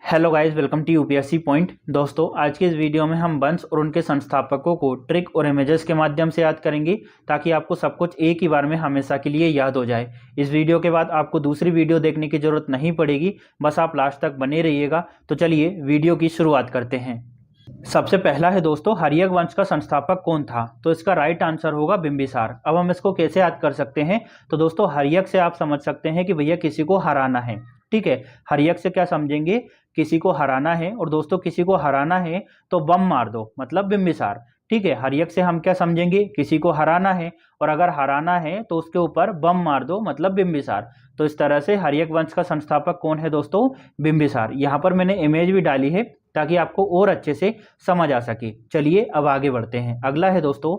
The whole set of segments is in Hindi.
Hello guys, welcome to UPSC point. दोस्तों, आज के इस वीडियो में हम वंश और उनके संस्थापकों को ट्रिक और इमेजेस के माध्यम से याद करेंगे ताकि आपको सब कुछ एक ही बार में हमेशा के लिए याद हो जाए। इस वीडियो के बाद आपको दूसरी वीडियो देखने की जरूरत नहीं पड़ेगी, बस आप लास्ट तक बने रहिएगा। तो चलिए वीडियो की शुरुआत करते हैं। सबसे पहला है दोस्तों, हर्यक वंश का संस्थापक कौन था? तो इसका राइट आंसर होगा बिंबिसार। अब हम इसको कैसे याद कर सकते हैं? तो दोस्तों, हर्यक से आप समझ सकते हैं कि भैया किसी को हराना है। ठीक है, हर्यक से क्या समझेंगे? किसी को हराना है। और दोस्तों, किसी को हराना है तो बम मार दो, मतलब बिंबिसार। ठीक है, हर्यक से हम क्या समझेंगे? किसी को हराना है, और अगर हराना है तो उसके ऊपर बम मार दो, मतलब बिंबिसार। तो इस तरह से हर्यक वंश का संस्थापक कौन है दोस्तों? बिंबिसार। यहाँ पर मैंने इमेज भी डाली है ताकि आपको और अच्छे से समझ आ सके। चलिए अब आगे बढ़ते हैं। अगला है दोस्तों,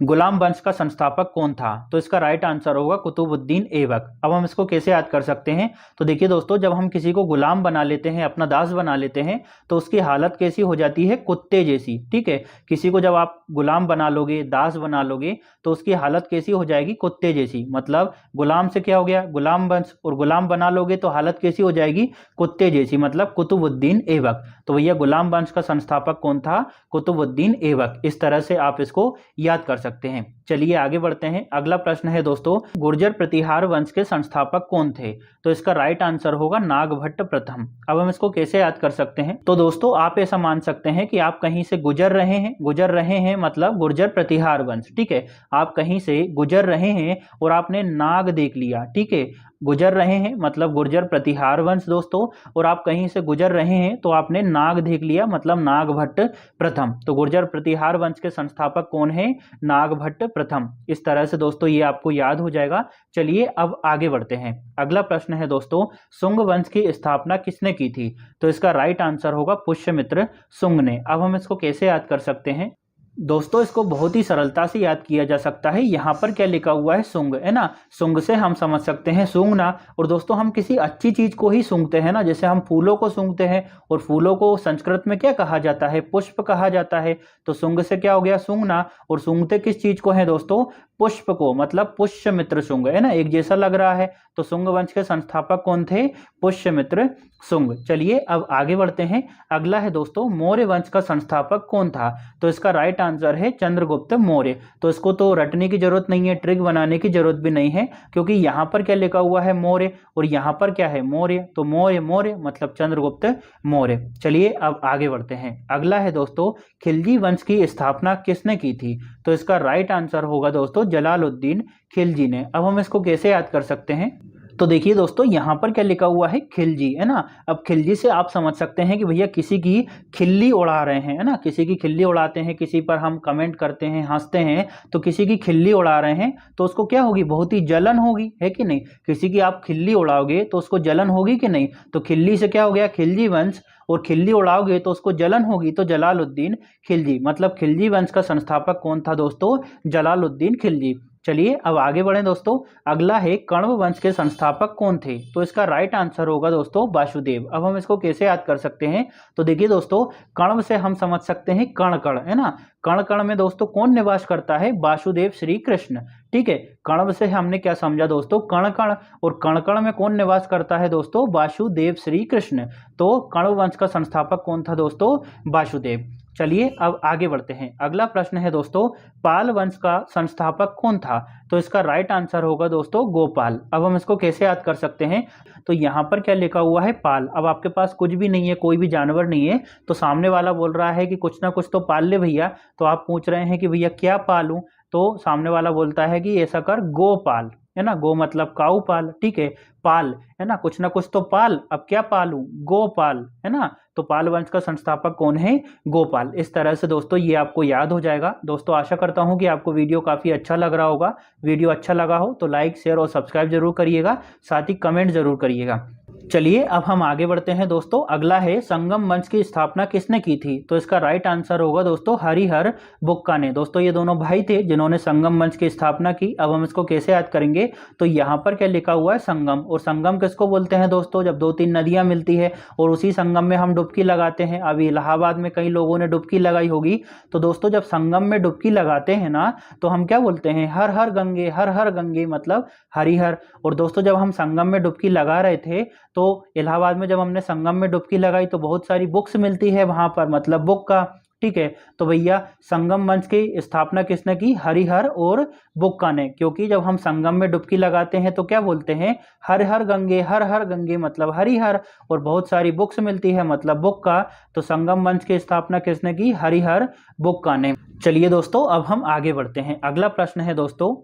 गुलाम वंश का संस्थापक कौन था? तो इसका राइट आंसर होगा कुतुबुद्दीन ऐबक। अब हम इसको कैसे याद कर सकते हैं? तो देखिए दोस्तों, जब हम किसी को गुलाम बना लेते हैं, अपना दास बना लेते हैं, तो उसकी हालत कैसी हो जाती है? कुत्ते जैसी। ठीक है, किसी को जब आप गुलाम बना लोगे, दास बना लोगे, तो उसकी हालत कैसी हो जाएगी? कुत्ते जैसी। मतलब गुलाम से क्या हो गया? गुलाम वंश। और गुलाम बना लोगे तो हालत कैसी हो जाएगी? कुत्ते जैसी, मतलब कुतुबुद्दीन ऐबक। तो भैया गुलाम वंश का संस्थापक कौन था? कुतुबुद्दीन ऐबक। इस तरह से आप इसको याद कर सकते हैं। चलिए आगे बढ़ते हैं। अगला प्रश्न है दोस्तों, गुर्जर प्रतिहार वंश के संस्थापक कौन थे? तो इसका राइट आंसर होगा नागभट्ट प्रथम। अब हम इसको कैसे याद कर सकते हैं? तो दोस्तों, आप ऐसा मान सकते हैं कि आप कहीं से गुजर रहे हैं मतलब गुर्जर प्रतिहार वंश। ठीक है, आप कहीं से गुजर रहे हैं और आपने नाग देख लिया। ठीक है, गुजर रहे हैं मतलब गुर्जर प्रतिहार वंश दोस्तों, और आप कहीं से गुजर रहे हैं तो आपने नाग देख लिया, मतलब नागभट्ट प्रथम। तो गुर्जर प्रतिहार वंश के संस्थापक कौन है? नागभट्ट प्रथम। इस तरह से दोस्तों ये आपको याद हो जाएगा। चलिए अब आगे बढ़ते हैं। अगला प्रश्न है दोस्तों, शुंग वंश की स्थापना किसने की थी? तो इसका राइट आंसर होगा पुष्यमित्र शुंग ने। अब हम इसको कैसे याद कर सकते हैं? दोस्तों, इसको बहुत ही सरलता से याद किया जा सकता है। यहाँ पर क्या लिखा हुआ है? शुंग, है ना। शुंग से हम समझ सकते हैं सूंघना। और दोस्तों, हम किसी अच्छी चीज को ही सूंघते हैं ना, जैसे हम फूलों को सूंघते हैं, और फूलों को संस्कृत में क्या कहा जाता है? पुष्प कहा जाता है। तो शुंग से क्या हो गया? सूंघना। और सूंघते किस चीज को है दोस्तों? पुष्प को, मतलब पुष्यमित्र शुंग, है ना। एक जैसा लग रहा है। तो शुंग वंश के संस्थापक कौन थे? पुष्यमित्र शुंग। चलिए अब आगे बढ़ते हैं। अगला है दोस्तों, मौर्य वंश का संस्थापक कौन था? तो इसका राइट आंसर है चंद्रगुप्त मौर्य। तो इसको तो रटने की जरूरत नहीं है, ट्रिक बनाने की जरूरत भी नहीं है, क्योंकि यहाँ पर क्या लिखा हुआ है? मौर्य, और यहाँ पर क्या है? मौर्य। तो मौर्य मौर्य मतलब चंद्रगुप्त मौर्य। चलिए अब आगे बढ़ते हैं। अगला है दोस्तों, खिलजी वंश की स्थापना किसने की थी? तो इसका राइट आंसर होगा दोस्तों जलालुद्दीन खिलजी ने। अब हम इसको कैसे याद कर सकते हैं? तो देखिए दोस्तों, यहाँ पर क्या लिखा हुआ है? खिलजी, है ना। अब खिलजी से आप समझ सकते हैं कि भैया किसी की खिल्ली उड़ा रहे हैं, है ना। किसी की खिल्ली उड़ाते हैं, किसी पर हम कमेंट करते हैं, हंसते हैं, तो किसी की खिल्ली उड़ा रहे हैं तो उसको क्या होगी? बहुत ही जलन होगी, है कि नहीं। किसी की आप खिल्ली उड़ाओगे तो उसको जलन होगी कि नहीं। तो खिल्ली से क्या हो गया? खिलजी वंश। और खिल्ली उड़ाओगे तो उसको जलन होगी, तो जलालुद्दीन खिलजी। मतलब खिलजी वंश का संस्थापक कौन था दोस्तों? जलालुद्दीन खिलजी। चलिए अब आगे बढ़ें दोस्तों। अगला है, कण्व वंश के संस्थापक कौन थे? तो इसका राइट आंसर होगा दोस्तों वासुदेव। अब हम इसको कैसे याद कर सकते हैं? तो देखिए दोस्तों, कण्व से हम समझ सकते हैं कण कण, है ना। कण कण में दोस्तों कौन निवास करता है? वासुदेव श्री कृष्ण। ठीक है, कण्व से हमने क्या समझा दोस्तों? कण कण। और कण कण में कौन निवास करता है दोस्तों? वासुदेव श्री कृष्ण। तो कण्व वंश का संस्थापक कौन था दोस्तों? वासुदेव। चलिए अब आगे बढ़ते हैं। अगला प्रश्न है दोस्तों, पाल वंश का संस्थापक कौन था? तो इसका राइट आंसर होगा दोस्तों गोपाल। अब हम इसको कैसे याद कर सकते हैं? तो यहाँ पर क्या लिखा हुआ है? पाल। अब आपके पास कुछ भी नहीं है, कोई भी जानवर नहीं है, तो सामने वाला बोल रहा है कि कुछ ना कुछ तो पाल ले भैया। तो आप पूछ रहे हैं कि भैया क्या पालूं? तो सामने वाला बोलता है कि ऐसा कर, गोपाल, है ना। गो मतलब काऊ पाल। ठीक है, पाल, है ना, कुछ ना कुछ तो पाल। अब क्या पालूं? गोपाल, है ना। तो पाल वंश का संस्थापक कौन है? गोपाल। इस तरह से दोस्तों ये आपको याद हो जाएगा। दोस्तों, आशा करता हूं कि आपको वीडियो काफी अच्छा लग रहा होगा। वीडियो अच्छा लगा हो तो लाइक, शेयर और सब्सक्राइब जरूर करिएगा, साथ ही कमेंट जरूर करिएगा। चलिए अब हम आगे बढ़ते हैं दोस्तों। अगला है, संगम वंश की स्थापना किसने की थी? तो इसका राइट आंसर होगा दोस्तों हरिहर बुक्का ने। दोस्तों, ये दोनों भाई थे जिन्होंने संगम वंश की स्थापना की। अब हम इसको कैसे याद करेंगे? तो यहाँ पर क्या लिखा हुआ है? संगम। और संगम किसको बोलते हैं दोस्तों? जब दो तीन नदियां मिलती है और उसी संगम में हम डुबकी लगाते हैं। अभी इलाहाबाद में कई लोगों ने डुबकी लगाई होगी। तो दोस्तों, जब संगम में डुबकी लगाते हैं ना, तो हम क्या बोलते हैं? हर हर गंगे, हर हर गंगे, मतलब हरिहर। और दोस्तों, जब हम संगम में डुबकी लगा रहे थे तो तो इलाहाबाद में जब हमने संगम में डुबकी लगाई तो बहुत सारी बुक्स मिलती है वहां पर, मतलब बुक का, ठीक है। तो भैया संगम मंच की स्थापना किसने की? हरिहर और बुक्का ने, क्योंकि जब हम संगम में डुबकी लगाते हैं तो क्या बोलते हैं? हर हर गंगे मतलब हरिहर, और बहुत सारी बुक्स मिलती है मतलब बुक्का। तो संगम मंच की स्थापना किसने की? हरिहर बुक्का ने। चलिए दोस्तों अब हम आगे बढ़ते हैं। अगला प्रश्न है दोस्तों,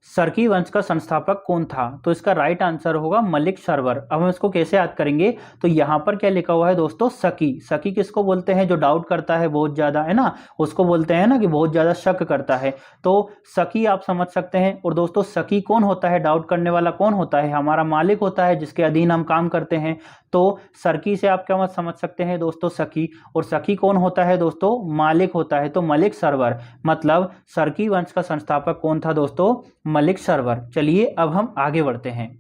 सरकी वंश का संस्थापक कौन था? तो इसका राइट आंसर होगा मलिक सरवर। अब हम इसको कैसे याद करेंगे? तो यहाँ पर क्या लिखा हुआ है दोस्तों? सकी। सकी किसको बोलते हैं? जो डाउट करता है बहुत ज्यादा, है ना, उसको बोलते हैं ना कि बहुत ज्यादा शक करता है। तो सकी आप समझ सकते हैं। और दोस्तों सकी कौन होता है? डाउट करने वाला कौन होता है? हमारा मालिक होता है जिसके अधीन हम काम करते हैं। तो सरकी से आप क्या मत समझ सकते हैं दोस्तों? सखी। और सखी कौन होता है दोस्तों? मालिक होता है। तो मलिक सरवर मतलब सरकी वंश का संस्थापक कौन था दोस्तों? मलिक सरवर। चलिए अब हम आगे बढ़ते हैं।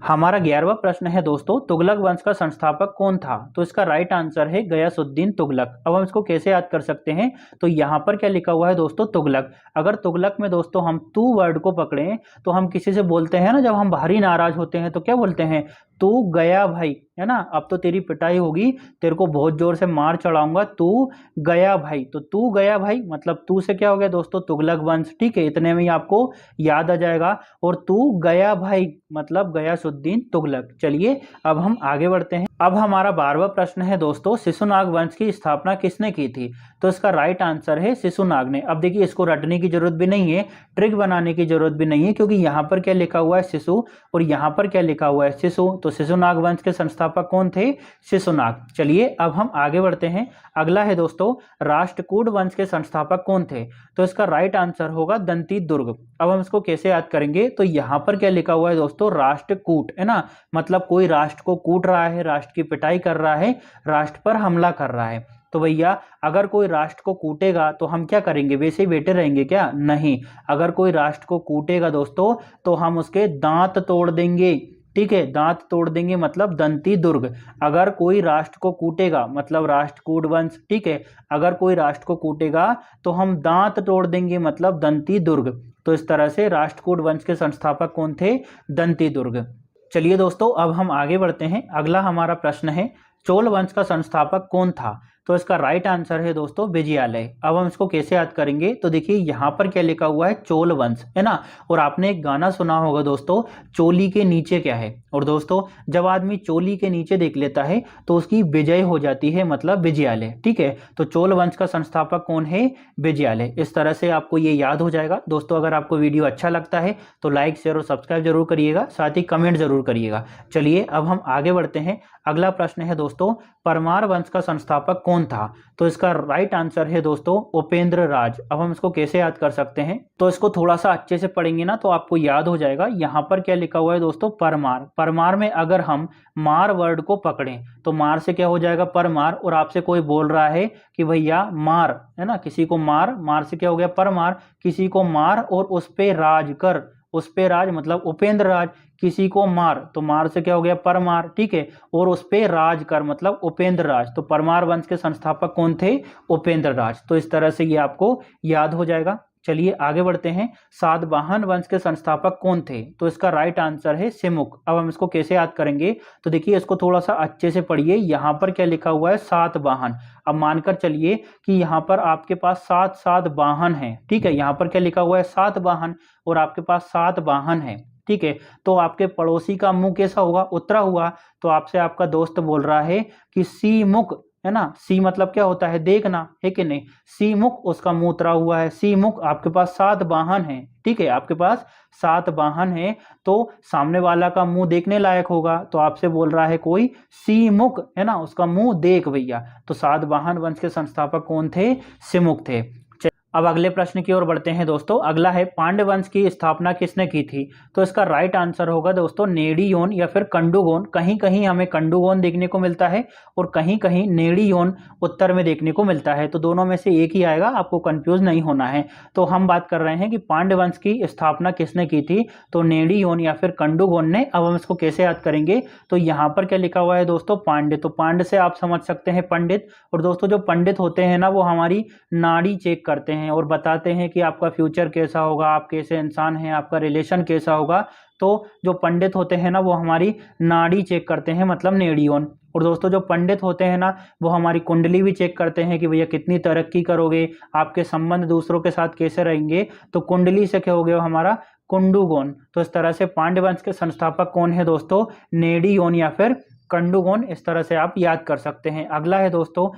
हमारा 11वां प्रश्न है दोस्तों, तुगलक वंश का संस्थापक कौन था? तो इसका राइट आंसर है गयासुद्दीन तुगलक। अब हम इसको कैसे याद कर सकते हैं? तो यहाँ पर क्या लिखा हुआ है दोस्तों? तुगलक। अगर तुगलक में दोस्तों हम तू वर्ड को पकड़ें तो हम किसी से बोलते हैं ना, जब हम भारी नाराज होते हैं तो क्या बोलते हैं? तू गया भाई, है ना, अब तो तेरी पिटाई होगी, तेरे को बहुत जोर से मार चढ़ाऊंगा, तू गया भाई। तो तू गया भाई मतलब तू से क्या हो गया दोस्तों? तुगलक वंश, ठीक है, इतने में ही आपको याद आ जाएगा। और तू गया भाई मतलब गयासुद्दीन तुगलक। चलिए अब हम आगे बढ़ते हैं। अब हमारा 12वां प्रश्न है दोस्तों, शिशुनाग वंश की स्थापना किसने की थी? तो इसका राइट आंसर है शिशुनाग ने। अब देखिए इसको रटने की जरूरत भी नहीं है, ट्रिक बनाने की जरूरत भी नहीं है, क्योंकि यहाँ पर क्या लिखा हुआ है? शिशु, और यहाँ पर क्या लिखा हुआ है? शिशु। तो शिशुनाग वंश के संस्थापक कौन थे? शिशुनाग। चलिए अब हम आगे बढ़ते हैं। अगला है दोस्तों, राष्ट्रकूट वंश के संस्थापक कौन थे? तो इसका राइट आंसर होगा दंती दुर्ग। अब हम इसको कैसे याद करेंगे? तो यहाँ पर क्या लिखा हुआ है दोस्तों? राष्ट्रकूट, है ना, मतलब कोई राष्ट्र को कूट रहा है, राष्ट्र की पिटाई कर रहा है, राष्ट्र पर हमला कर रहा है। तो भैया अगर कोई राष्ट्र को कूटेगा तो हम क्या करेंगे? वैसे ही बैठे रहेंगे क्या? नहीं। अगर कोई राष्ट्र को कूटेगा दोस्तों तो हम उसके दांत तोड़ देंगे, ठीक है, दांत तोड़ देंगे मतलब दंती दुर्ग। अगर कोई राष्ट्र को कूटेगा मतलब राष्ट्रकूट वंश, ठीक है, अगर कोई राष्ट्र को कूटेगा तो हम दांत तोड़ देंगे मतलब दंती दुर्ग। तो इस तरह से राष्ट्रकूट वंश के संस्थापक कौन थे? दंती दुर्ग। चलिए दोस्तों अब हम आगे बढ़ते हैं। अगला हमारा प्रश्न है, चोल वंश का संस्थापक कौन था? तो इसका राइट आंसर है दोस्तों विजयालय। अब हम इसको कैसे याद करेंगे? तो देखिए यहाँ पर क्या लिखा हुआ है? चोल वंश, है ना, और आपने एक गाना सुना होगा दोस्तों, चोली के नीचे क्या है। और दोस्तों जब आदमी चोली के नीचे देख लेता है तो उसकी विजय हो जाती है, मतलब विजयालय, ठीक है। तो चोल वंश का संस्थापक कौन है? विजयालय। इस तरह से आपको ये याद हो जाएगा। दोस्तों अगर आपको वीडियो अच्छा लगता है तो लाइक शेयर और सब्सक्राइब जरूर करिएगा, साथ ही कमेंट जरूर करिएगा। चलिए अब हम आगे बढ़ते हैं। अगला प्रश्न है दोस्तों, परमार वंश का संस्थापक कौन था? तो इसका राइट आंसर है दोस्तों उपेंद्र राज। अब हम इसको कैसे याद कर सकते हैं? तो इसको थोड़ा सा अच्छे से पढ़ेंगे ना तो आपको याद हो जाएगा। यहाँ पर क्या लिखा हुआ है दोस्तों? परमार। परमार में अगर हम मार वर्ड को पकड़ें तो मार से क्या हो जाएगा? परमार। और आपसे कोई बोल रहा है कि भैया मार, है ना, किसी को मार, मार से क्या हो गया? परमार। किसी को मार और उस पे राज कर, उस पे राज मतलब उपेंद्र राज। किसी को मार तो मार से क्या हो गया? परमार, ठीक है, और उस पे राज कर मतलब उपेंद्र राज। तो परमार वंश के संस्थापक कौन थे? उपेंद्र राज। तो इस तरह से ये आपको याद हो जाएगा। चलिए आगे बढ़ते हैं। सातवाहन वंश के संस्थापक कौन थे? तो इसका राइट आंसर है सिमुक। अब हम इसको कैसे याद करेंगे? तो देखिए इसको थोड़ा सा अच्छे से पढ़िए। यहाँ पर क्या लिखा हुआ है? सातवाहन। अब मानकर चलिए कि यहाँ पर आपके पास सात सात वाहन है, ठीक है, यहाँ पर क्या लिखा हुआ है? सातवाहन, और आपके पास सात वाहन है, ठीक है। तो आपके पड़ोसी का मुंह कैसा होगा? उत्तरा हुआ। तो आपसे आपका दोस्त बोल रहा है कि सी मुख, है ना, सी मतलब क्या होता है? देखना, है कि नहीं? सी मुख, उसका मुंह उतरा हुआ है। सी मुख, आपके पास सात वाहन है, ठीक है, आपके पास सात वाहन है, तो सामने वाला का मुंह देखने लायक होगा। तो आपसे बोल रहा है कोई सी मुख, है ना, उसका मुंह देख भैया। तो सातवाहन वंश के संस्थापक कौन थे? सिमुक थे। अब अगले प्रश्न की ओर बढ़ते हैं दोस्तों। अगला है, पांड्य वंश की स्थापना किसने की थी? तो इसका राइट आंसर होगा दोस्तों नेडियोन या फिर कंडुगोन। कहीं कहीं हमें कंडुगोन देखने को मिलता है और कहीं कहीं नेडियोन उत्तर में देखने को मिलता है। तो दोनों में से एक ही आएगा, आपको कंफ्यूज नहीं होना है। तो हम बात कर रहे हैं कि पांड्य वंश की स्थापना किसने की थी? तो नेडियोन या फिर कंडुगोन ने। अब हम इसको कैसे याद करेंगे? तो यहाँ पर क्या लिखा हुआ है दोस्तों? पांड्य। तो पांड्य से आप समझ सकते हैं पंडित। और दोस्तों जो पंडित होते हैं ना वो हमारी नाड़ी चेक करते हैं, हैं और बताते हैं कि आपका फ्यूचर कैसा होगा, आप कैसे इंसान हैं, आपका रिलेशन कैसा होगा। तो जो पंडित होते हैं ना वो हमारी नाड़ी चेक करते हैं, मतलब नेड़ियोन। और दोस्तों जो पंडित होते हैं ना वो हमारी कुंडली भी चेक करते हैं कि भैया कितनी तरक्की करोगे, आपके संबंध दूसरों के साथ कैसे रहेंगे। तो कुंडली से क्या हो गया हमारा कुंडुगोन। तो इस तरह से पांड्य वंश के संस्थापक कौन है दोस्तों, नेडियोन या फिर कंडुगोन। इस तरह से आप याद कर सकते हैं। अगला है दोस्तों,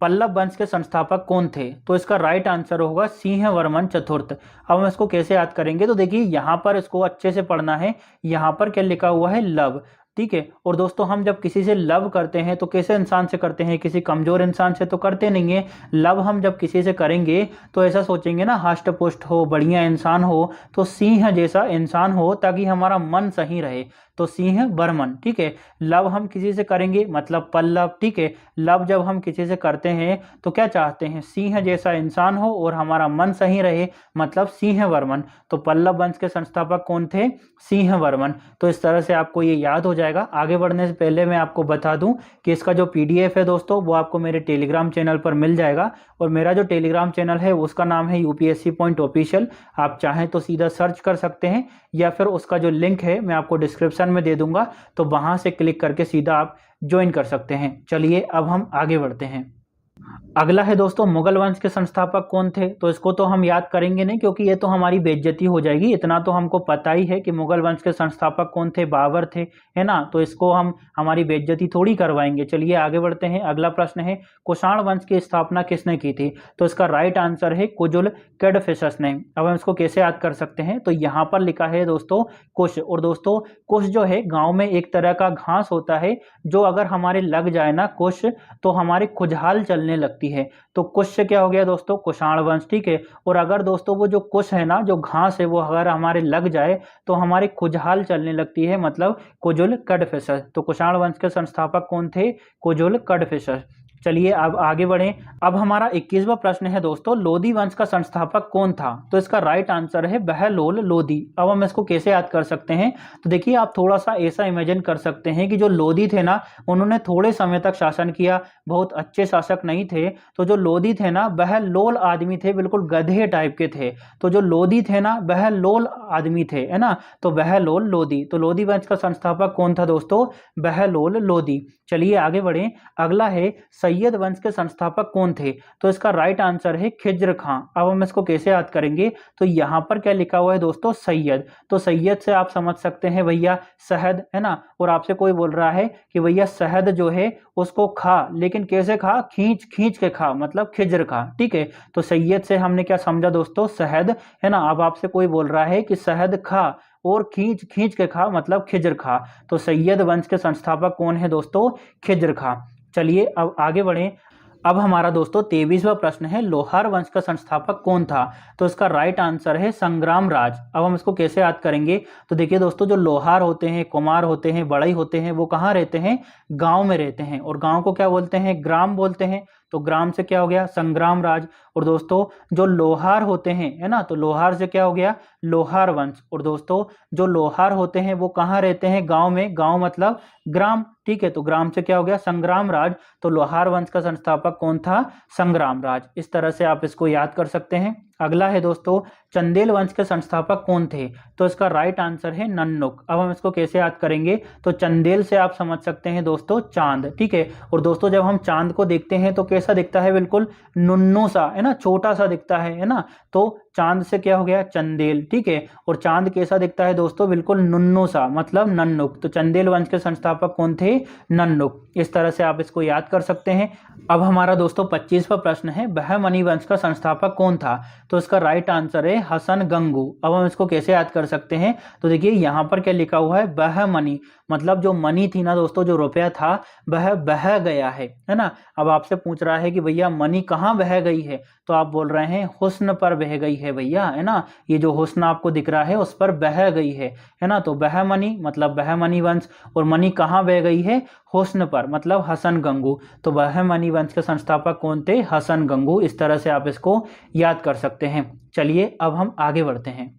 पल्लव वंश के संस्थापक कौन थे। तो इसका राइट आंसर होगा सिंहवर्मन चतुर्थ। अब हम इसको कैसे याद करेंगे, तो देखिए यहाँ पर इसको अच्छे से पढ़ना है। यहाँ पर क्या लिखा हुआ है, लव, ठीक है। और दोस्तों हम जब किसी से लव करते हैं तो कैसे इंसान से करते हैं, किसी कमजोर इंसान से तो करते नहीं है। लव हम जब किसी से करेंगे तो ऐसा सोचेंगे ना, हष्ट पुष्ट हो, बढ़िया इंसान हो, तो सिंह जैसा इंसान हो, ताकि हमारा मन सही रहे। तो सिंह वर्मन, ठीक है। लव हम किसी से करेंगे मतलब पल्लव, ठीक है। लव जब हम किसी से करते हैं तो क्या चाहते हैं, सिंह जैसा इंसान हो और हमारा मन सही रहे, मतलब सिंह वर्मन। तो पल्लव वंश के संस्थापक कौन थे, सिंह वर्मन। तो इस तरह से आपको ये याद हो जाएगा। आगे बढ़ने से पहले मैं आपको बता दूं कि इसका जो PDF है दोस्तों वो आपको मेरे टेलीग्राम चैनल पर मिल जाएगा। और मेरा जो टेलीग्राम चैनल है उसका नाम है UPSC पॉइंट ऑफिशियल। आप चाहें तो सीधा सर्च कर सकते हैं या फिर उसका जो लिंक है मैं आपको डिस्क्रिप्शन में दे दूंगा, तो वहां से क्लिक करके सीधा आप ज्वाइन कर सकते हैं। चलिए अब हम आगे बढ़ते हैं। अगला है दोस्तों, मुगल वंश के संस्थापक कौन थे। तो इसको तो हम याद करेंगे नहीं क्योंकि ये तो हमारी बेइज्जती हो जाएगी। इतना तो हमको पता ही है कि मुगल वंश के संस्थापक कौन थे, बाबर थे, है ना। तो इसको हम हमारी बेइज्जती थोड़ी करवाएंगे। चलिए आगे बढ़ते हैं। अगला प्रश्न है, कुषाण वंश की स्थापना किसने की थी। तो इसका राइट आंसर है कुजुल कैडफिसस ने। अब हम इसको कैसे याद कर सकते हैं, तो यहाँ पर लिखा है दोस्तों कुश। और दोस्तों कुश जो है गाँव में एक तरह का घास होता है जो अगर हमारे लग जाए ना कुश, तो हमारे खुजहाल चलने लगती है। तो कुश से क्या हो गया दोस्तों, कुषाण वंश, ठीक है। और अगर दोस्तों वो जो कुश है ना, जो घास है, वो अगर हमारे लग जाए तो हमारे खुजहाल चलने लगती है, मतलब कुजुल कैडफिसस। तो कुषाण वंश के संस्थापक कौन थे, कुजुल कैडफिसस। चलिए अब आगे बढ़ें। अब हमारा 21वां प्रश्न है दोस्तों, लोदी वंश का संस्थापक कौन था। तो इसका राइट आंसर है बहलोल लोदी। अब हम इसको कैसे याद कर सकते हैं, तो देखिए आप थोड़ा सा ऐसा इमेजिन कर सकते हैं कि जो लोदी थे ना उन्होंने थोड़े समय तक शासन किया, बहुत अच्छे शासक नहीं थे। तो जो लोदी थे ना बहलोल आदमी थे, बिल्कुल गधे टाइप के थे। तो जो लोदी थे ना बहलोल आदमी थे, है ना। तो बहलोल लोदी। तो लोदी वंश का संस्थापक कौन था दोस्तों, बहलोल लोदी। चलिए आगे बढ़ें। अगला है, सैयद वंश के संस्थापक कौन थे। तो इसका राइट आंसर है खिज्र खां। अब हम इसको कैसे याद करेंगे, तो यहाँ पर क्या लिखा हुआ है दोस्तों, सैयद। तो सैयद से आप समझ सकते हैं भैया शहद, है ना। और आपसे कोई बोल रहा है कि भैया शहद जो है उसको खा, लेकिन कैसे खा, खींच खींच के खा, मतलब खिज्र खा, ठीक है। तो सैयद से हमने क्या समझा दोस्तों, शहद, है ना। अब आपसे कोई बोल रहा है कि शहद खा और खींच खींच के खा, मतलब खिज्र खा। तो सैयद वंश के संस्थापक कौन है दोस्तों, खिज्र खा। चलिए अब आगे बढ़ें। अब हमारा दोस्तों 23वां प्रश्न है, लोहार वंश का संस्थापक कौन था। तो इसका राइट आंसर है संग्राम राज। अब हम इसको कैसे याद करेंगे, तो देखिए दोस्तों जो लोहार होते हैं, कुमार होते हैं, बढ़ई होते हैं, वो कहाँ रहते हैं, गांव में रहते हैं। और गांव को क्या बोलते हैं, ग्राम बोलते हैं। तो ग्राम से क्या हो गया, संग्राम राज। और दोस्तों जो लोहार होते हैं, है ना, तो लोहार से क्या हो गया, लोहार वंश। और दोस्तों जो लोहार होते हैं वो कहाँ रहते हैं, गांव में। गांव मतलब ग्राम, ठीक है। तो ग्राम से क्या हो गया, संग्राम राज। तो लोहार वंश का संस्थापक कौन था, संग्राम राज। इस तरह से आप इसको याद कर सकते हैं। अगला है दोस्तों, चंदेल वंश के संस्थापक कौन थे। तो इसका राइट आंसर है नन्नुक। अब हम इसको कैसे याद करेंगे, तो चंदेल से आप समझ सकते हैं दोस्तों चांद, ठीक है। और दोस्तों जब हम चांद को देखते हैं तो कैसा दिखता है, बिल्कुल नुन्नू सा, है ना, छोटा सा दिखता है ना। तो चांद से क्या हो गया, चंदेल, ठीक है। और चांद कैसा दिखता है दोस्तों, बिल्कुल नुन्नू सा, मतलब नन्नुक। तो चंदेल वंश के संस्थापक कौन थे, नन्नुक। इस तरह से आप इसको याद कर सकते हैं। अब हमारा दोस्तों 25वां प्रश्न है, बहमनी वंश का संस्थापक कौन था। तो इसका राइट आंसर है हसन गंगू। अब हम इसको कैसे याद कर सकते हैं, तो देखिए यहाँ पर क्या लिखा हुआ है, बहमनी, मतलब जो मनी थी ना दोस्तों, जो रुपया था वह बह गया है ना। अब आपसे पूछ रहा है कि भैया मनी कहाँ बह गई है, तो आप बोल रहे हैं हुस्न पर बह गई है भैया, है ना। ये जो हुस्न आपको दिख रहा है उस पर बह गई है ना। तो बहमनी मतलब बहमनी वंश। और मनी कहाँ बह गई है, हुस्न पर, मतलब हसन गंगू। तो बहमनी वंश के संस्थापक कौन थे, हसन गंगू। इस तरह से आप इसको याद कर सकते हैं। चलिए अब हम आगे बढ़ते हैं।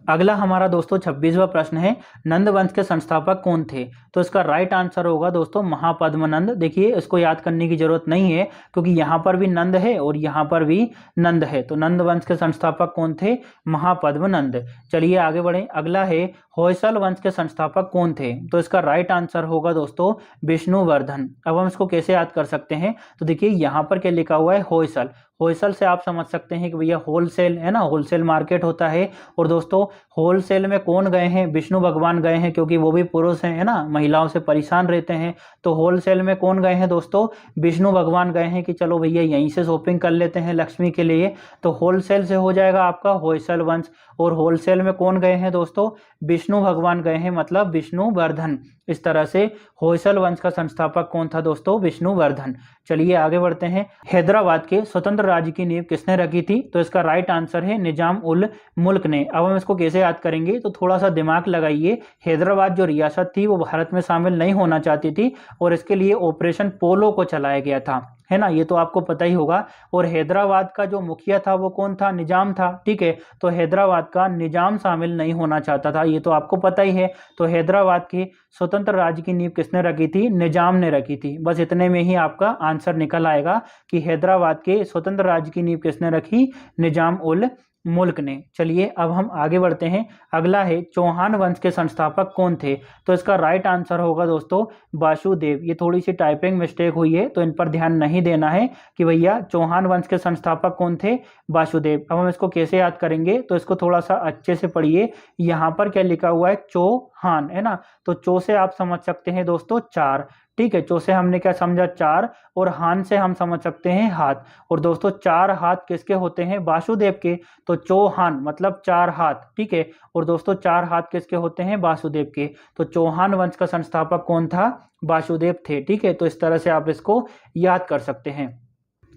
अगला हमारा दोस्तों 26वां प्रश्न है, नंद वंश के संस्थापक कौन थे? तो इसका राइट आंसर होगा दोस्तों महापद्मनंद। देखिए इसको याद करने की जरूरत नहीं है क्योंकि यहाँ पर भी नंद है और यहाँ पर भी नंद है, तो नंद वंश के संस्थापक कौन थे? महापद्मनंद। चलिए आगे बढ़ें। अगला है, होयसल वंश के संस्थापक कौन थे? तो इसका राइट आंसर होगा दोस्तों विष्णुवर्धन। अब हम इसको कैसे याद कर सकते हैं? तो देखिए यहाँ पर क्या लिखा हुआ है, होयसल। होलसेल से आप समझ सकते हैं कि भैया होलसेल है ना, होलसेल मार्केट होता है। और दोस्तों होलसेल में कौन गए हैं? विष्णु भगवान गए हैं, क्योंकि वो भी पुरुष हैं है ना, महिलाओं से परेशान रहते हैं। तो होलसेल में कौन गए हैं दोस्तों? विष्णु भगवान गए हैं कि चलो भैया यहीं से शॉपिंग कर लेते हैं लक्ष्मी के लिए। तो होलसेल से हो जाएगा आपका होयसल वंश। और होलसेल में कौन गए हैं दोस्तों? विष्णु भगवान गए हैं, मतलब विष्णुवर्धन। इस तरह से होयसल वंश का संस्थापक कौन था दोस्तों? विष्णुवर्धन। चलिए आगे बढ़ते हैं। हैदराबाद के स्वतंत्र राज्य की नींव किसने रखी थी? तो इसका राइट आंसर है निजाम उल मुल्क ने। अब हम इसको कैसे याद करेंगे? तो थोड़ा सा दिमाग लगाइए। हैदराबाद जो रियासत थी वो भारत में शामिल नहीं होना चाहती थी और इसके लिए ऑपरेशन पोलो को चलाया गया था, है ना, ये तो आपको पता ही होगा। और हैदराबाद का जो मुखिया था वो कौन था? निजाम था, ठीक है। तो हैदराबाद का निजाम शामिल नहीं होना चाहता था, ये तो आपको पता ही है। तो हैदराबाद के स्वतंत्र राज्य की नींव किसने रखी थी? निजाम ने रखी थी। बस इतने में ही आपका आंसर निकल आएगा कि हैदराबाद के स्वतंत्र राज्य की नींव किसने रखी? निजाम उल मुल्क ने। चलिए अब हम आगे बढ़ते हैं। अगला है, चौहान वंश के संस्थापक कौन थे? तो इसका राइट आंसर होगा दोस्तों वासुदेव। ये थोड़ी सी टाइपिंग मिस्टेक हुई है तो इन पर ध्यान नहीं देना है कि भैया चौहान वंश के संस्थापक कौन थे? वासुदेव। अब हम इसको कैसे याद करेंगे? तो इसको थोड़ा सा अच्छे से पढ़िए। यहाँ पर क्या लिखा हुआ है? चौहान, है ना। तो चौ से आप समझ सकते हैं दोस्तों चार, ठीक है। चौ से हमने क्या समझा? चार। और हान से हम समझ सकते हैं हाथ। और दोस्तों चार हाथ किसके होते हैं? वासुदेव के। तो चौहान मतलब चार हाथ, ठीक है। और दोस्तों चार हाथ किसके होते हैं? वासुदेव के। तो चौहान वंश का संस्थापक कौन था? वासुदेव थे, ठीक है। तो इस तरह से आप इसको याद कर सकते हैं।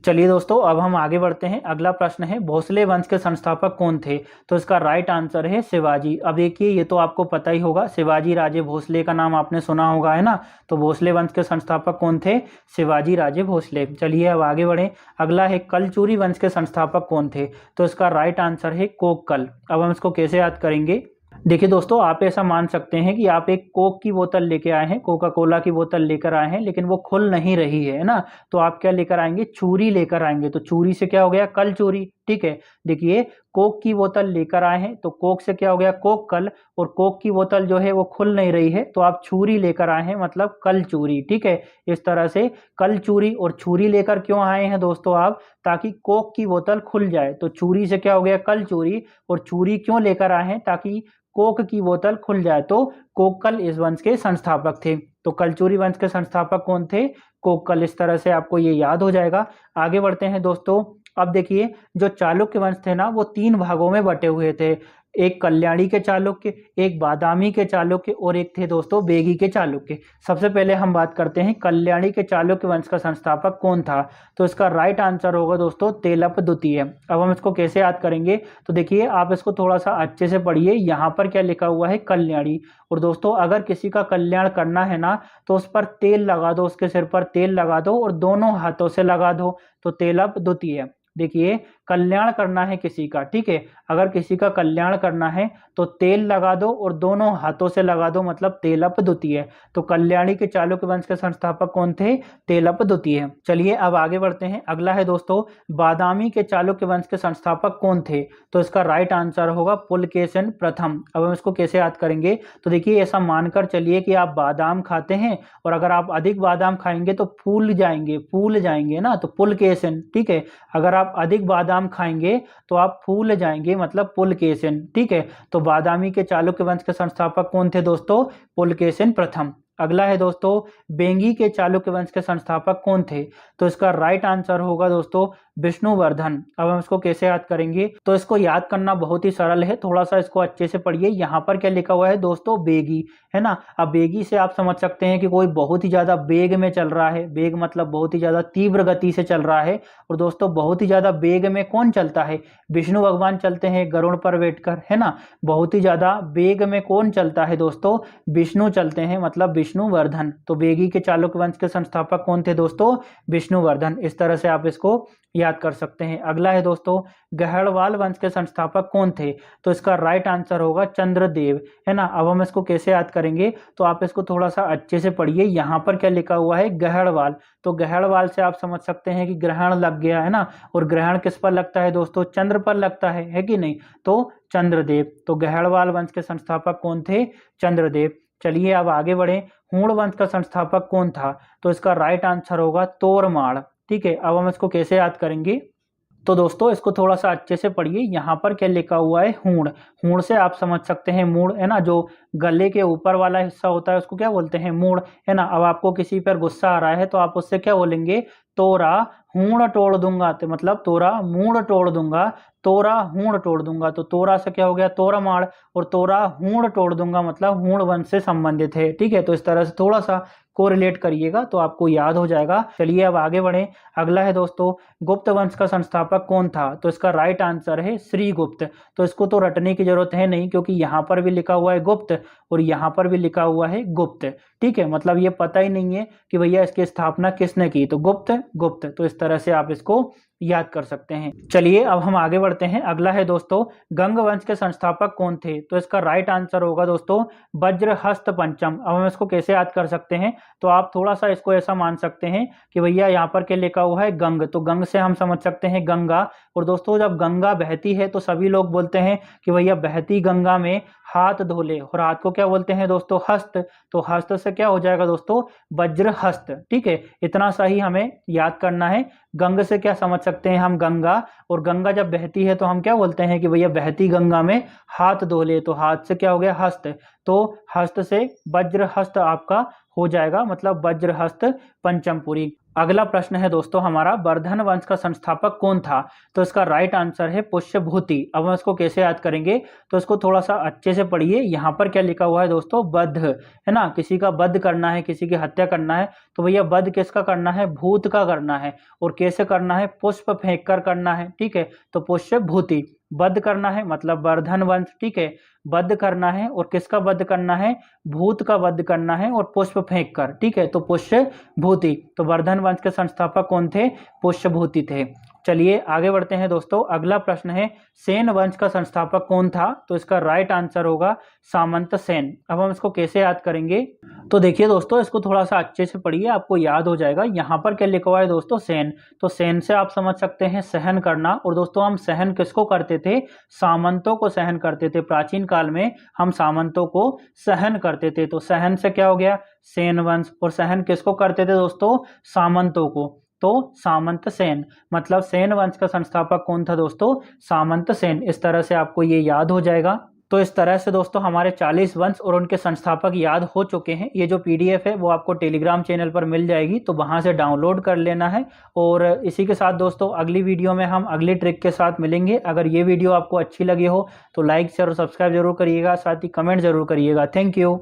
चलिए दोस्तों अब हम आगे बढ़ते हैं। अगला प्रश्न है, भोसले वंश के संस्थापक कौन थे? तो इसका राइट आंसर है शिवाजी। अब देखिए ये तो आपको पता ही होगा, शिवाजी राजे भोसले का नाम आपने सुना होगा, है ना। तो भोसले वंश के संस्थापक कौन थे? शिवाजी राजे भोसले। चलिए अब आगे बढ़ें। अगला है, कलचुरी वंश के संस्थापक कौन थे? तो इसका राइट आंसर है कोक्कल। अब हम इसको कैसे याद करेंगे? देखिए दोस्तों, आप ऐसा मान सकते हैं कि आप एक कोक की बोतल लेके आए हैं, कोका कोला की बोतल लेकर आए हैं, लेकिन वो खुल नहीं रही है ना। तो आप क्या लेकर आएंगे? छुरी लेकर आएंगे। तो छुरी से क्या हो गया? कल चूरी, ठीक है। देखिए कोक की बोतल लेकर आए हैं तो कोक से क्या हो गया? कोक कल। और कोक की बोतल जो है वो खुल नहीं रही है तो आप छुरी लेकर आए हैं, मतलब कल चूरी, ठीक है। इस तरह से कल चूरी और छुरी लेकर क्यों आए हैं दोस्तों आप? ताकि कोक की बोतल खुल जाए। तो छुरी से क्या हो गया? कल चूरी। और छुरी क्यों लेकर आए हैं? ताकि कोक की बोतल खुल जाए। तो कोक्कल इस वंश के संस्थापक थे। तो कलचुरी वंश के संस्थापक कौन थे? कोक्कल। इस तरह से आपको ये याद हो जाएगा। आगे बढ़ते हैं दोस्तों। अब देखिए जो चालुक्य वंश थे ना वो तीन भागों में बटे हुए थे। एक कल्याणी के चालुक्य, एक बादामी के चालुक्य और एक थे दोस्तों बेगी के चालुक्य। सबसे पहले हम बात करते हैं कल्याणी के चालुक्य वंश का संस्थापक कौन था? तो इसका राइट आंसर होगा दोस्तों तेलप द्वितीय। अब हम इसको कैसे याद करेंगे? तो देखिए आप इसको थोड़ा सा अच्छे से पढ़िए। यहाँ पर क्या लिखा हुआ है? कल्याणी। और दोस्तों अगर किसी का कल्याण करना है ना तो उस पर तेल लगा दो, उसके सिर पर तेल लगा दो और दोनों हाथों से लगा दो। तो तेलप द्वितीय। देखिए कल्याण करना है किसी का, ठीक है। अगर किसी का कल्याण करना है तो तेल लगा दो और दोनों हाथों से लगा दो, मतलब तेलप द्वितीय। तो कल्याणी के चालुक्य वंश के संस्थापक कौन थे? तेलप द्वितीय। चलिए अब आगे बढ़ते हैं। अगला है दोस्तों बादामी के चालुक्य वंश के संस्थापक कौन थे? तो इसका राइट आंसर होगा पुलकेशिन प्रथम। अब हम इसको कैसे याद करेंगे? तो देखिए ऐसा मानकर चलिए कि आप बादाम खाते हैं और अगर आप अधिक बादाम खाएंगे तो फूल जाएंगे ना, तो पुलकेशिन, ठीक है। अगर आप अधिक बादाम खाएंगे तो आप फूल जाएंगे, मतलब पुलकेशिन, ठीक है। तो बादामी के चालुक्य वंश के संस्थापक कौन थे दोस्तों? पुलकेशिन प्रथम। अगला है दोस्तों बेंगी के चालुक्य वंश के संस्थापक कौन थे? तो इसका राइट आंसर होगा दोस्तों विष्णुवर्धन। अब हम इसको कैसे याद करेंगे? तो इसको याद करना बहुत ही सरल है, थोड़ा सा इसको अच्छे से पढ़िए। यहाँ पर क्या लिखा हुआ है दोस्तों? बेगी, है ना। अब बेगी से आप समझ सकते हैं कि कोई बहुत ही ज्यादा वेग में चल रहा है। वेग मतलब बहुत ही ज्यादा तीव्र गति से चल रहा है। और दोस्तों बहुत ही ज्यादा वेग में कौन चलता है? विष्णु भगवान चलते हैं गरुड़ पर बैठकर, है ना। बहुत ही ज्यादा वेग में कौन चलता है दोस्तों? विष्णु चलते हैं, मतलब विष्णुवर्धन। तो बेगी के चालुक्य वंश के संस्थापक कौन थे दोस्तों? विष्णुवर्धन। इस तरह से आप इसको याद याद कर सकते हैं। अगला है दोस्तों, गहड़वाल वंश के संस्थापक कौन थे? तो इसका राइट आंसर होगा चंद्रदेव, है ना। अब हम इसको कैसे याद करेंगे, तो आप इसको थोड़ा सा अच्छे से पढ़िए। यहाँ पर क्या लिखा हुआ है, गहड़वाल, तो गहड़वाल से आप समझ सकते हैं कि ग्रहण लग गया, है ना। और ग्रहण किस पर लगता है दोस्तों, चंद्र पर लगता है कि नहीं। तो चंद्रदेव, तो गहड़वाल वंश के संस्थापक कौन थे, चंद्रदेव। चलिए अब आगे बढ़े, हूण वंश का संस्थापक कौन था? तो इसका राइट आंसर होगा तोरमाड़। ठीक है, अब हम इसको कैसे याद करेंगे, तो दोस्तों इसको थोड़ा सा अच्छे से पढ़िए। यहाँ पर क्या लिखा हुआ है, हूण, हूण से आप समझ सकते हैं मूड़, है ना। जो गले के ऊपर वाला हिस्सा होता है उसको क्या बोलते हैं, मूड़, है ना। अब आपको किसी पर गुस्सा आ रहा है तो आप उससे क्या बोलेंगे, तोरा हूण तोड़ दूंगा, तो मतलब तोरा मूड़ तोड़ दूंगा, तोरा हूण तोड़ दूंगा। तो तोरा से क्या हो गया, तोरमाड़, और तोरा हूण तोड़ दूंगा मतलब हूण वंश से संबंधित है। ठीक है, तो इस तरह से थोड़ा सा कोरिलेट करिएगा तो आपको याद हो जाएगा। चलिए अब आगे बढ़ें। अगला है दोस्तों, गुप्त वंश का संस्थापक कौन था? तो इसका राइट आंसर है श्रीगुप्त। तो इसको तो रटने की जरूरत है नहीं, क्योंकि यहाँ पर भी लिखा हुआ है गुप्त और यहाँ पर भी लिखा हुआ है गुप्त। ठीक है, मतलब ये पता ही नहीं है कि भैया इसकी स्थापना किसने की, तो गुप्त गुप्त। तो इस तरह से आप इसको याद कर सकते हैं। चलिए अब हम आगे बढ़ते हैं। अगला है दोस्तों, गंग वंश के संस्थापक कौन थे? तो इसका राइट आंसर होगा दोस्तों वज्रहस्त पंचम। अब हम इसको कैसे याद कर सकते हैं, तो आप थोड़ा सा इसको ऐसा मान सकते हैं कि भैया यहाँ पर क्या लिखा हुआ है, गंग, तो गंग से हम समझ सकते हैं गंगा। और दोस्तों जब गंगा बहती है तो सभी लोग बोलते हैं कि भैया बहती गंगा में हाथ धो ले, और हाथ को क्या बोलते हैं दोस्तों, हस्त। तो हस्त से क्या हो जाएगा दोस्तों, वज्रहस्त। ठीक है, इतना सही हमें याद करना है। गंग से क्या समझ सकते हैं हम, गंगा, और गंगा जब बहती है तो हम क्या बोलते हैं कि भैया बहती गंगा में हाथ धो ले, तो हाथ से क्या हो गया, हस्त। तो हस्त से वज्रहस्त आपका हो जाएगा, मतलब वज्रहस्त पंचमपुरी। अगला प्रश्न है दोस्तों हमारा, वर्धन वंश का संस्थापक कौन था? तो इसका राइट आंसर है पुष्यभूति। अब हम इसको कैसे याद करेंगे, तो इसको थोड़ा सा अच्छे से पढ़िए। यहाँ पर क्या लिखा हुआ है दोस्तों, वध, है ना। किसी का वध करना है, किसी की हत्या करना है, तो भैया वध किसका करना है, भूत का करना है। और कैसे करना है, पुष्प फेंक कर करना है। ठीक है, तो पुष्यभूति, वध करना है मतलब वर्धन वंश। ठीक है, वध करना है, और किसका वध करना है, भूत का वध करना है, और पुष्प फेंक कर। ठीक है, तो पुष्यभूति, तो वर्धन वंश के संस्थापक कौन थे, पुष्यभूति थे। चलिए आगे बढ़ते हैं दोस्तों। अगला प्रश्न है, सेन वंश का संस्थापक कौन था? तो इसका राइट आंसर होगा सामंत सेन। अब हम इसको कैसे याद करेंगे, तो देखिए दोस्तों इसको थोड़ा सा अच्छे से पढ़िए, आपको याद हो जाएगा। यहाँ पर क्या लिखा हुआ है दोस्तों, सेन, तो सेन से आप समझ सकते हैं सहन करना। और दोस्तों हम सहन किसको करते थे, सामंतों को सहन करते थे। प्राचीन काल में हम सामंतों को सहन करते थे, तो सहन से क्या हो गया, सेन वंश। और सहन किसको करते थे दोस्तों, सामंतों को, तो सामंत सेन, मतलब सेन वंश का संस्थापक कौन था दोस्तों, सामंत सेन। इस तरह से आपको ये याद हो जाएगा। तो इस तरह से दोस्तों हमारे 40 वंश और उनके संस्थापक याद हो चुके हैं। ये जो पीडीएफ है वो आपको टेलीग्राम चैनल पर मिल जाएगी, तो वहां से डाउनलोड कर लेना है। और इसी के साथ दोस्तों अगली वीडियो में हम अगली ट्रिक के साथ मिलेंगे। अगर ये वीडियो आपको अच्छी लगी हो तो लाइक शेयर और सब्सक्राइब जरूर करिएगा, साथ ही कमेंट जरूर करिएगा। Thank you.